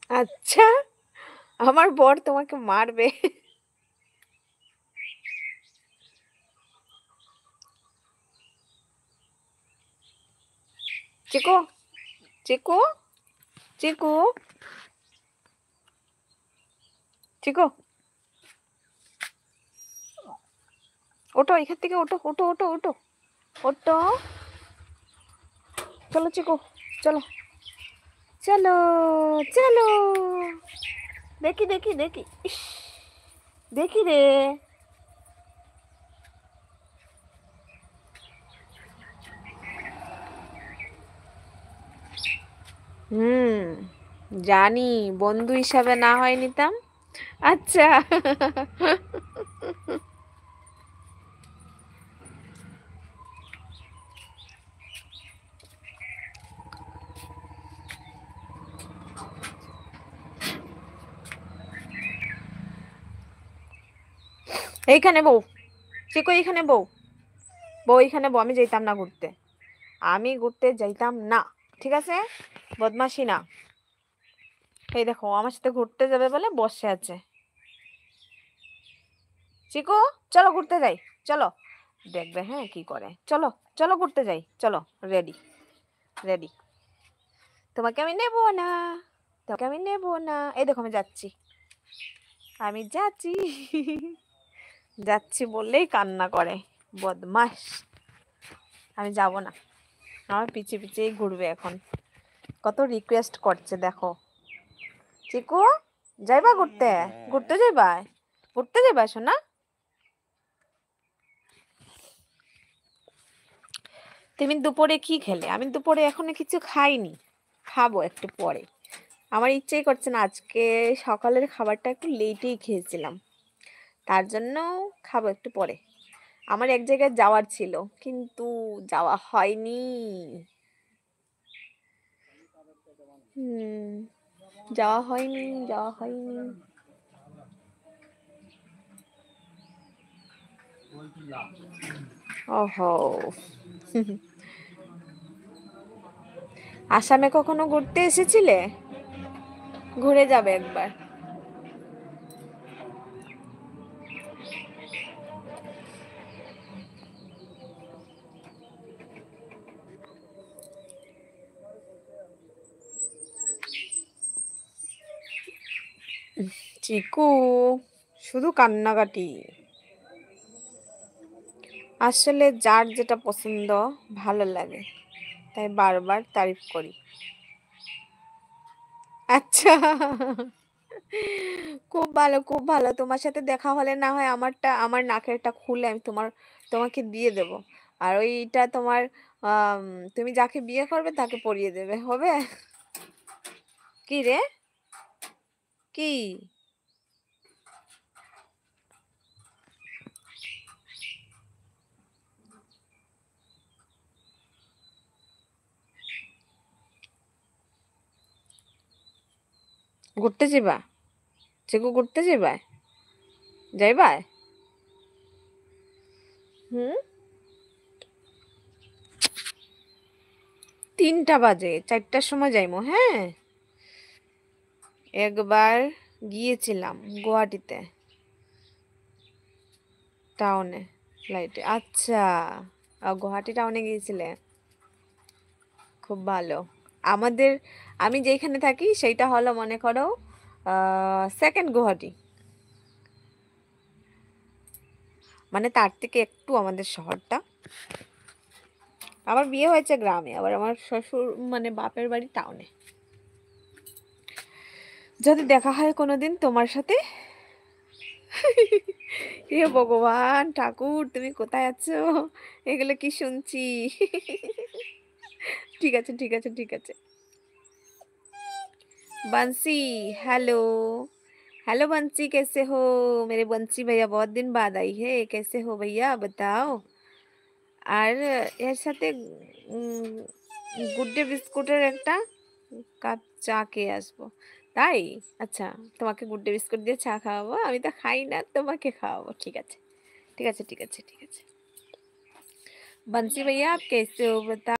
আচ্ছা, আমার বর তোমাকে মারবে। চিকু, চিকু, চিকু, চিকু, ওঠো এখান থেকে, ওঠো, ওঠো, ওঠো, ওঠো, ওঠো। চলো চিকু, চলো, চলো, চলো। দেখি, দেখি, দেখি, ইস, দেখি রে। হুম, জানি, বন্ধু হিসাবে না হয় নিতাম। আচ্ছা। এইখানে বউ, চিকু এইখানে বউ, বউ এইখানে বউ, আমি যাইতাম না ঘুরতে, আমি ঘুরতে যাইতাম না, ঠিক আছে? বদমাশি না। এই দেখো আমার সাথে ঘুরতে যাবে বলে বসে আছে। চিকু, চলো ঘুরতে যাই, চলো। দেখবে হ্যাঁ কি করে, চলো, চলো ঘুরতে যাই, চলো। Ready, ready. তোমাকে আমি নেবো না, তোমাকে আমি নেবো না। এই দেখো আমি যাচ্ছি, আমি যাচ্ছি। যাচ্ছি বললেই কান্না করে, বদমাস। আমি যাব না, আমার পিছে পিছেই ঘুরবে এখন। কত রিকোয়েস্ট করছে দেখো। চিকু, যাইবা ঘুরতে, ঘুরতে যাইবা, ঘুরতে যাইবা শোনা। তুমি দুপুরে কি খেলে? আমি দুপুরে এখনো কিছু খাইনি, খাবো একটু পরে। আমার ইচ্ছেই করছে না, আজকে সকালের খাবারটা একটু লেটেই খেয়েছিলাম, তার জন্য খাবো একটু পরে। আমার এক জায়গায় যাওয়ার ছিল, কিন্তু যাওয়া হয়নি। হুম, যাওয়া হয়নি, যাওয়া হয়নি। ওহো। আসামে কখনো ঘুরতে এসেছিলে? ঘুরে যাবে একবার। চিকু, শুধু কান্নাকাটি। আসলে যার যেটা পছন্দ ভালো লাগে, তাই বারবার তারিফ করি। আচ্ছা, খুব ভালো, খুব ভালো। তোমার সাথে দেখা হলে না হয় আমারটা, আমার নাকেরটা খুলে আমি তোমাকে দিয়ে দেব। আর ওইটা তোমার, আম, তুমি যাকে বিয়ে করবে তাকে পরিয়ে দেবে, হবে? কি রে, কি? ঘুরতে যাবা? চিকু ঘুরতে যাবা? যাইবা? হুম, 3টা বাজে, 4টার সময় যাইমো, হ্যাঁ। একবার গিয়েছিলাম গুয়াহাটিতে, টাউনে, ফ্লাইটে। আচ্ছা, গুয়াহাটি টাউনে গিয়েছিলে, খুব ভালো। আমাদের, আমি যেখানে থাকি সেইটা হলো মনে করো সেকেন্ড গুয়াহাটি, মানে তার থেকে একটু আমাদের শহরটা। আমার বিয়ে হয়েছে গ্রামে, আবার আমার শ্বশুর মানে বাপের বাড়ি টাউনে। যদি দেখা হয় কোনোদিন তোমার সাথে। হে ভগবান, ঠাকুর তুমি কোথায় আছো? এগুলো কি শুনছি? ঠিক আছে, ঠিক আছে, ঠিক আছে। बंसी, हेलो। हेलो बंसी, कैसे हो? मेरे बंसी भैया बहुत दिन बाद आई है, कैसे हो भैया बताओ। আর এর সাথে গুড ডে বিস্কুটের একটা কাপ চা খেয়ে আসবো। তাই? আচ্ছা, তোমাকে গুড ডে বিস্কুট দিয়ে চা খাওয়াবো, আমি তো খাই না, তোমাকে খাওয়াবো, ঠিক আছে, ঠিক আছে, ঠিক আছে, ঠিক আছে। बंसी भैया आप कैसे हो बता।